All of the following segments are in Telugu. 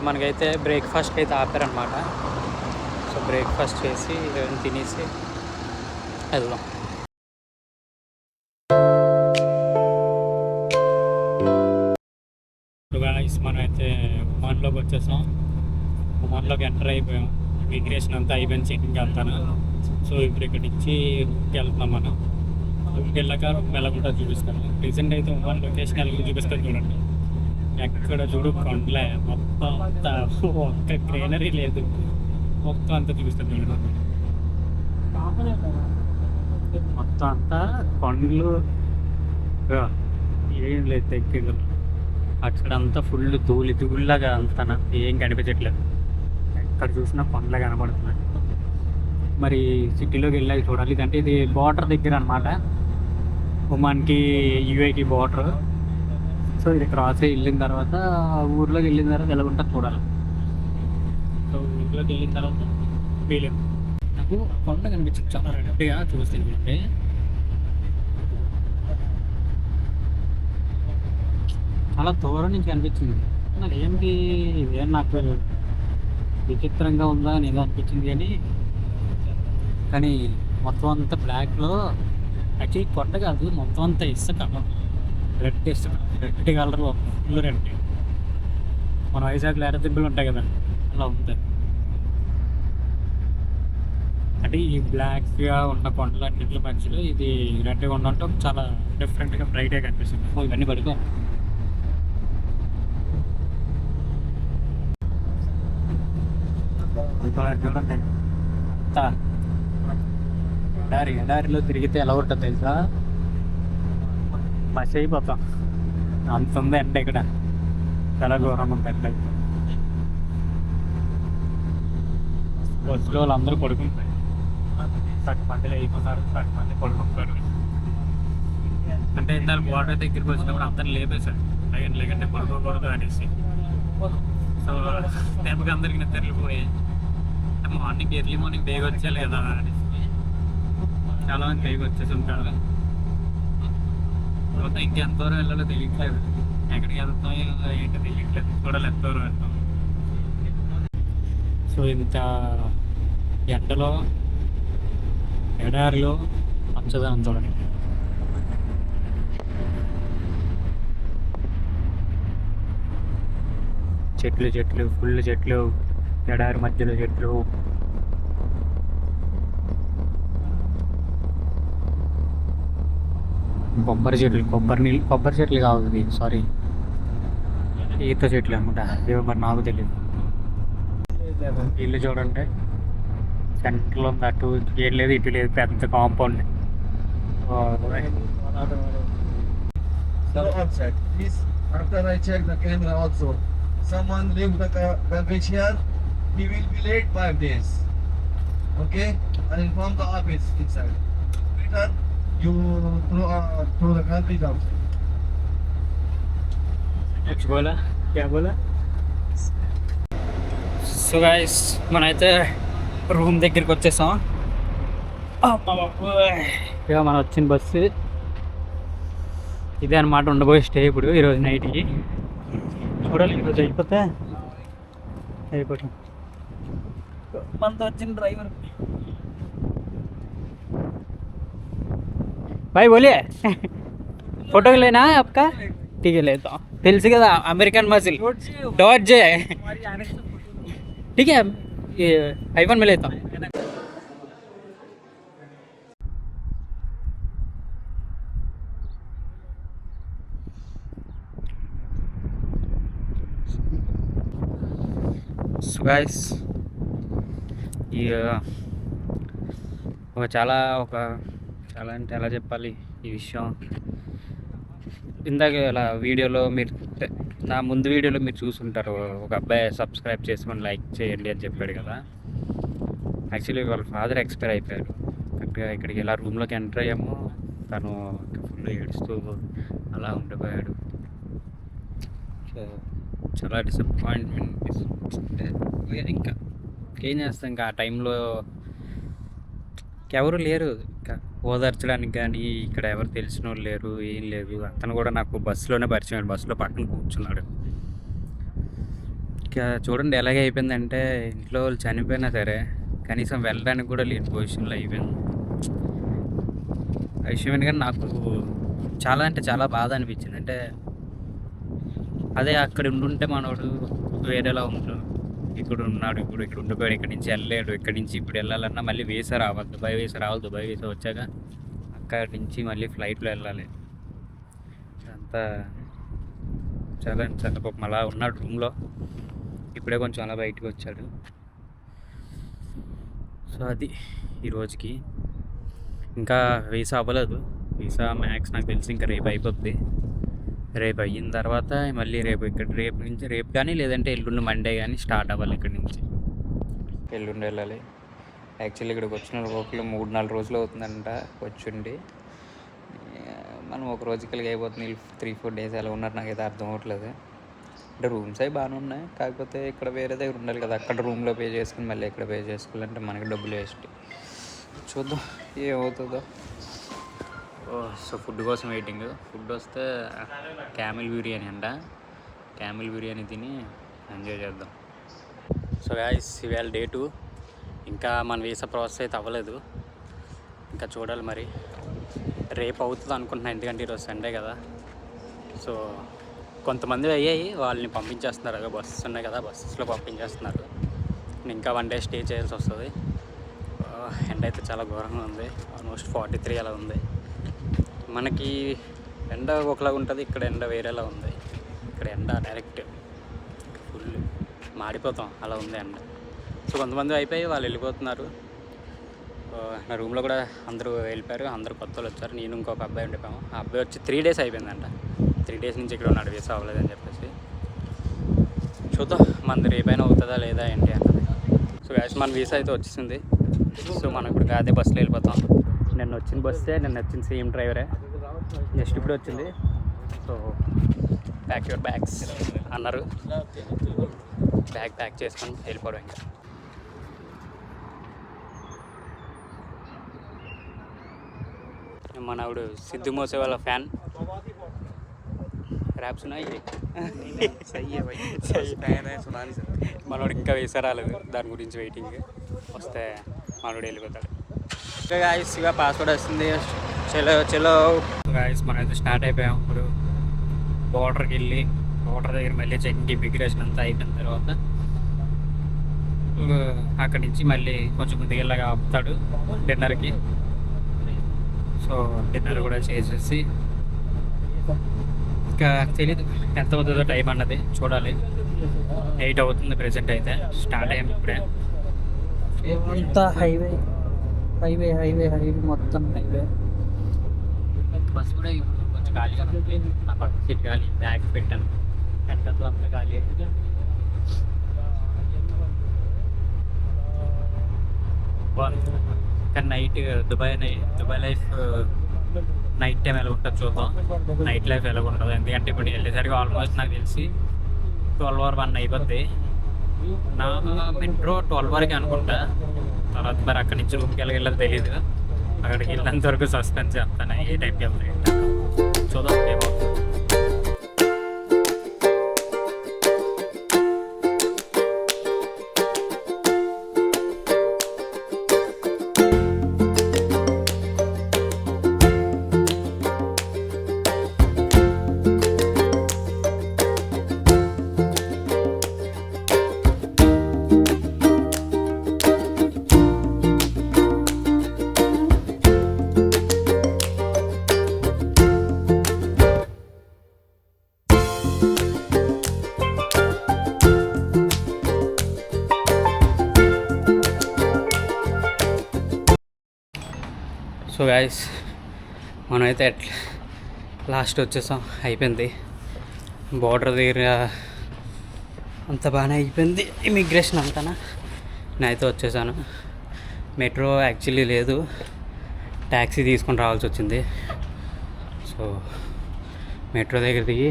మనకైతే బ్రేక్ఫాస్ట్కి అయితే ఆపారనమాట. సో బ్రేక్ఫాస్ట్ చేసి తినేసి వెళ్దాం. మనం అయితే ఒమాన్లోకి వచ్చేసాం. ఒమాన్లోకి ఎంటర్ అయిపోయాం. ఇమిగ్రేషన్ అంతా అయిపోయింది, చెకింగ్ అంతా. సో ఇప్పుడు ఇక్కడ నుంచి వెళ్తున్నాం. మనం రూమ్కి వెళ్ళాక రూమ్ ఎలా కూడా చూపిస్తాను. రీసెంట్ అయితే ఒమాన్ లొకేషన్ ఎలా చూపిస్తాను చూడండి. ఎక్కడ చూడు కొండలే, మొత్తం అంతా ఒక్క గ్రీనరీ లేదు, మొత్తం అంతా చూపిస్తాను చూడండి. మొత్తం అంతా కొండలు, ఏం లేదు దగ్గర. అక్కడంతా ఫుల్ ధూళిలాగా అంతా ఏం కనిపించట్లేదు. ఎక్కడ చూసినా కొండలే కనపడుతున్నాయి. మరి సిటీలోకి వెళ్ళాక చూడాలి. ఇదంటే ఇది బార్డర్ దగ్గర అనమాట, ఒమాన్కి యూఏకి బార్డర్. సో ఇది క్రాస్ వెళ్ళిన తర్వాత ఊర్లోకి వెళ్ళిన తర్వాత ఎలా ఉంటుంది చూడాలి. సో ఊర్లోకి వెళ్ళిన తర్వాత వీలేదు. నాకు కొండ కనిపించింది చాలా రెడ్గా చూస్తుంటే. చాలా దూరం నుంచి కనిపించింది. నాకు ఏంటి ఇదేం నాకు విచిత్రంగా ఉందా అని ఏదో అనిపించింది. కానీ మొత్తం అంతా బ్లాక్లో, యాక్చువల్లీ కొండ కాదు, మొత్తం అంతా ఇసుక, రెడ్ ఇసుక, రెడ్ కలర్లో ఫుల్ రెడ్. మన వైజాగ్లో ఎర్ర దిబ్బలు ఉంటాయి కదా, అలా ఉంది. అంటే ఈ బ్లాక్గా ఉన్న కొండలన్నింటి మధ్యలో ఇది రెడ్గా ఉండటం చాలా డిఫరెంట్గా బ్రైట్గా కనిపిస్తుంది. ఇవన్నీ పడుకో. చూడండి ఎడారిలో తిరిగితే ఎలా ఉంటుంది తెలుసా, మసి అయిపోతాం. అంత ఉంది ఎండ ఇక్కడ, చాలా ఘోరం ఉంది ఎండ. బస్సులో వాళ్ళందరూ పడుకుంటారు, సగం మందిలో అయిపోతారు, సగం మంది పడుకుంటారు. అంటే ఇందాక బార్డర్ దగ్గరికి వచ్చినప్పుడు అందరిని లేపేశారు, లేకంటే పడుకోకూడదు అనేసి. సో దెబ్బకి అందరికి నిద్రపోయాయి. మార్నింగ్ ఎర్లీ మార్నింగ్ బేగా వచ్చేయాలి కదా అనేసి చాలా మంది బేగా వచ్చేసి ఉంటారు. ఇంకెంత దూరం వెళ్ళాలో తెలియట్లేదు, ఎక్కడికి వెళ్తాం ఏంటో తెలియట్లేదు, చూడాలి ఎంత దూరం వెళ్తాం. సో ఇంత ఎండలో ఎడారిలో పచ్చదనం చూడండి. చెట్లు ఫుల్ చెట్లు, ఎడారి మధ్యలో చెట్లు. కొబ్బరి చెట్లు కావాలి, సారీ ఈత చెట్లు అనమాట. ఏమో మరి నాకు తెలియదు. ఇల్లు చూడండి, సెంటర్లో ఉంది, అటు ఏం లేదు ఇటు లేదు, పెద్ద compound. Someone leave the garbage here, he will be late 5 days. Okay? And inform the office inside. Later, you throw the garbage outside. कुछ बोला, क्या बोला? సో గైస్ మనమైతే రూమ్ దగ్గరికి వచ్చేసాం. ఇక మనం వచ్చిన బస్సు ఇదే అనమాట, ఉండబోయే స్టే ఇప్పుడు ఈరోజు నైట్కి. చూడాలి, ఈరోజు అయిపోతాం. మనతో వచ్చిన డ్రైవర్ भाई बोलिए फोटो लेना है आपका? ठीक है लेता हूँ. తెలుసు కదా అమెరికన్ మజిల్ डॉज है, ठीक है. ये आईफोन में लेता हूँ. సో గైస్ చాలా అంటే ఎలా చెప్పాలి ఈ విషయం. ఇందాక ఇలా వీడియోలో మీరు, నా ముందు వీడియోలో మీరు చూసుంటారు, ఒక అబ్బాయి సబ్స్క్రైబ్ చేసుకొని లైక్ చేయండి అని చెప్పాడు కదా. యాక్చువల్లీ వాళ్ళ ఫాదర్ ఎక్స్పైర్ అయిపోయారు. కరెక్ట్గా ఇక్కడికి ఇలా రూమ్లోకి ఎంటర్ అయ్యాము, తను ఫుల్ ఏడుస్తూ అలా ఉండిపోయాడు. సో చాలా డిసప్పాయింట్మెంట్. ఇంకా ఏం చేస్తాం, ఇంకా ఆ టైంలో ఎవరు లేరు. ఇంకా ఓదార్చడానికి కానీ ఇక్కడ ఎవరు తెలిసిన వాళ్ళు లేరు, ఏం లేదు. అతను కూడా నాకు బస్సులోనే పరిచయం, బస్సులో పక్కన కూర్చున్నాడు. ఇంకా చూడండి ఎలాగే అయిపోయిందంటే, ఇంట్లో వాళ్ళు చనిపోయినా సరే కనీసం వెళ్ళడానికి కూడా లేని పొజిషన్లో అయిపోయింది. ఆ విషయం ఎందుకంటే నాకు చాలా అంటే చాలా బాధ అనిపించింది. అంటే అదే అక్కడ ఉండుంటే మనోడు వేరేలా ఉంటాడు. ఇక్కడ ఉన్నాడు, ఇప్పుడు ఇక్కడ ఉండిపోయాడు, ఇక్కడి నుంచి వెళ్ళలేడు. ఇక్కడి నుంచి ఇప్పుడు వెళ్ళాలన్నా మళ్ళీ వీసా రావాలి, దుబాయ్ వీసా రావాలి. దుబాయ్ వీసా వచ్చాక అక్కడి నుంచి మళ్ళీ ఫ్లైట్లో వెళ్ళాలి. అంతా చాలా చాలా పాపం అలా ఉన్నాడు రూమ్లో. ఇప్పుడే కొంచెం అలా బయటకు వచ్చాడు. సో అది ఈరోజుకి ఇంకా వీసా అవ్వలేదు. వీసా మ్యాక్స్ నాకు తెలిసి ఇంకా రేపు అయిపోద్ది. రేపు అయిన తర్వాత మళ్ళీ రేపు నుంచి రేపు కానీ లేదంటే ఎల్లుండి మండే కానీ స్టార్ట్ అవ్వాలి. ఇక్కడి నుంచి ఎల్లుండి వెళ్ళాలి. యాక్చువల్లీ ఇక్కడికి వచ్చిన లోపల 3-4 రోజులు అవుతుందంట వచ్చుండి. మనం ఒక రోజుకి ఇక్కడికి అయిపోతుంది. 3-4 డేస్ ఎలా ఉన్నారు నాకైతే అర్థం అవ్వట్లేదు. అంటే రూమ్స్ అవి బాగానే ఉన్నాయి, కాకపోతే ఇక్కడ వేరే దగ్గర ఉండాలి కదా. అక్కడ రూమ్లో పే చేసుకుని మళ్ళీ ఇక్కడ పే చేసుకోవాలంటే మనకి డబ్బులు వేస్ట్. చూద్దాం ఏమవుతుందో. సో ఫుడ్ కోసం వెయిటింగ్. ఫుడ్ వస్తే క్యామిల్ బిర్యానీ అంట. క్యామిల్ బిర్యానీ తిని ఎంజాయ్ చేద్దాం. సో గాయ్స్ ఇవాళ డే 2. ఇంకా మన వీసా ప్రాసెస్ అయితే అవ్వలేదు. ఇంకా చూడాలి మరి. రేపు అవుతుంది అనుకుంటున్నాను, ఎందుకంటే ఈరోజు సండే కదా. సో కొంతమంది అయ్యాయి, వాళ్ళని పంపించేస్తున్నారు. అదే బస్సెస్ ఉన్నాయి కదా, బస్సెస్లో పంపించేస్తున్నారు. ఇంకా 1 డే స్టే చేయాల్సి వస్తుంది. ఎండ అయితే చాలా ఘోరంగా ఉంది. ఆల్మోస్ట్ 43 అలా ఉంది. మనకి ఎండ ఒకలాగా ఉంటుంది, ఇక్కడ ఎండ వేరేలా ఉంది. ఇక్కడ ఎండ డైరెక్ట్ ఫుల్ మాడిపోతాం అలా ఉంది ఎండ. సో కొంతమంది అయిపోయి వాళ్ళు వెళ్ళిపోతున్నారు. నా రూమ్లో కూడా అందరూ వెళ్ళిపోయారు, అందరూ కొత్త వాళ్ళు వచ్చారు. నేను ఇంకొక అబ్బాయి ఉండిపోయాము. ఆ అబ్బాయి వచ్చి 3 డేస్ అయిపోయిందంట. 3 డేస్ నుంచి ఇక్కడ ఉన్నాడు, వీసా అవ్వలేదని చెప్పేసి. చూద్దాం మనది రేపైనా అవుతుందా లేదా ఏంటి అన్నది. సో యాక్చువల్ మన వీసా అయితే వచ్చేసింది. సో మనం ఇప్పుడు అదే బస్సులో వెళ్ళిపోతాం. నిన్న వచ్చిన బస్సే, నిన్న వచ్చిన సేమ్ డ్రైవరే, జస్ట్ ఇప్పుడు వచ్చింది. సో ప్యాక్ యువర్ బ్యాగ్స్ అన్నారు. బ్యాగ్ ప్యాక్ చేసుకొని వెళ్ళిపోవడం. ఇంకా మన ఆవిడ సిద్ధు మోసే వాళ్ళ ఫ్యాన్. ర్యాప్స్ ఉన్నాయి. మనోడు ఇంకా వీసా రాలేదు, దాని గురించి వెయిటింగ్. వస్తే మనోడు వెళ్ళిపోతాడు. ఇంకా గాయస్ ఇక పాస్వర్డ్ వస్తుంది. చలో గాయస్ మనం అయితే స్టార్ట్ అయిపోయాం. ఇప్పుడు బోర్డర్కి వెళ్ళి బోర్డర్ దగ్గర మళ్ళీ చెకింగ్ ఇమిగ్రేషన్ అంతా అయిపోయిన తర్వాత అక్కడి నుంచి మళ్ళీ కొంచెం ముందుకెళ్ళగా ఆపుతాడు డిన్నర్కి. సో డిన్నర్ కూడా చేసేసి ఇంకా తెలీదు ఎంత అవుతుందో టైం అన్నది చూడాలి. 8 అవుతుంది ప్రెసెంట్ అయితే. స్టార్ట్ అయ్యాం ఇప్పుడే. అంతా హైవే హైవే హైవే హైవే మొత్తం హైవే. బస్ కూడా ఇప్పుడు కొంచెం ఖాళీగా ఉంది. నా పక్క సీట్ ఖాళీ, బ్యాగ్ పెట్టాను, వెనకతో అంతా ఖాళీ. కానీ night Dubai life night time ఎలా ఉంటుంది చూద్దాం. నైట్ లైఫ్ ఎలా ఉంటుంది, ఎందుకంటే ఇప్పుడు వెళ్ళేసరికి ఆల్మోస్ట్ నాకు తెలిసి 12 or 1 అయిపోద్ది. నా మెట్రో 12 వరకు అనుకుంటా. తర్వాత మరి అక్కడి నుంచి రూమ్కి వెళ్ళాలో తెలియదు. అక్కడికి వెళ్ళినంత వరకు సస్పెన్స్ చేస్తాను, ఏ టైంకి వెళ్తాయి చూద్దాం ఏమవుతుంది. సో గాయస్ మనమైతే లాస్ట్ వచ్చేసాం, అయిపోయింది. బోర్డర్ దగ్గర అంత బాగానే అయిపోయింది ఇమిగ్రేషన్ అంతానా. నేనైతే వచ్చేసాను. మెట్రో యాక్చువల్లీ లేదు, ట్యాక్సీ తీసుకొని రావాల్సి వచ్చింది. సో మెట్రో దగ్గర దిగి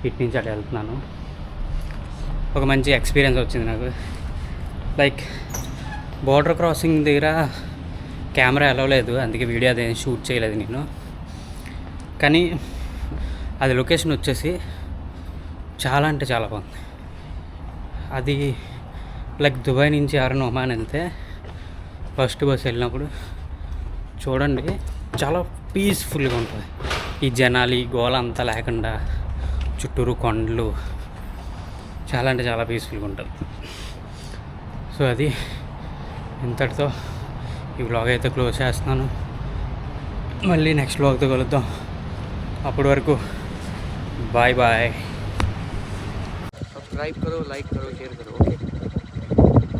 ఇటు నుంచి అటు వెళ్తున్నాను. ఒక మంచి ఎక్స్పీరియన్స్ వచ్చింది నాకు. లైక్ బోర్డర్ క్రాసింగ్ దగ్గర కెమెరా అలవలేదు, అందుకే వీడియో అదేం షూట్ చేయలేదు నేను. కానీ అది లొకేషన్ వచ్చేసి చాలా అంటే చాలా బాగుంది. అది లైక్ దుబాయ్ నుంచి ఎవరైనా ఒమాన్ వెళ్తే ఫస్ట్ బస్ వెళ్ళినప్పుడు చూడండి, చాలా పీస్ఫుల్గా ఉంటుంది. ఈ జనాలు ఈ గోల అంతా లేకుండా చుట్టూరు కొండలు, చాలా అంటే చాలా పీస్ఫుల్గా ఉంటుంది. సో అది ఇంతటితో ఈ వ్లాగ్ అయితే క్లోజ్ చేస్తున్నాను. మళ్ళీ నెక్స్ట్ వ్లాగ్తో కలుద్దాం. అప్పటి వరకు బాయ్ బాయ్. सब्सक्राइब करो, लाइक करो, शेयर करो. ओके.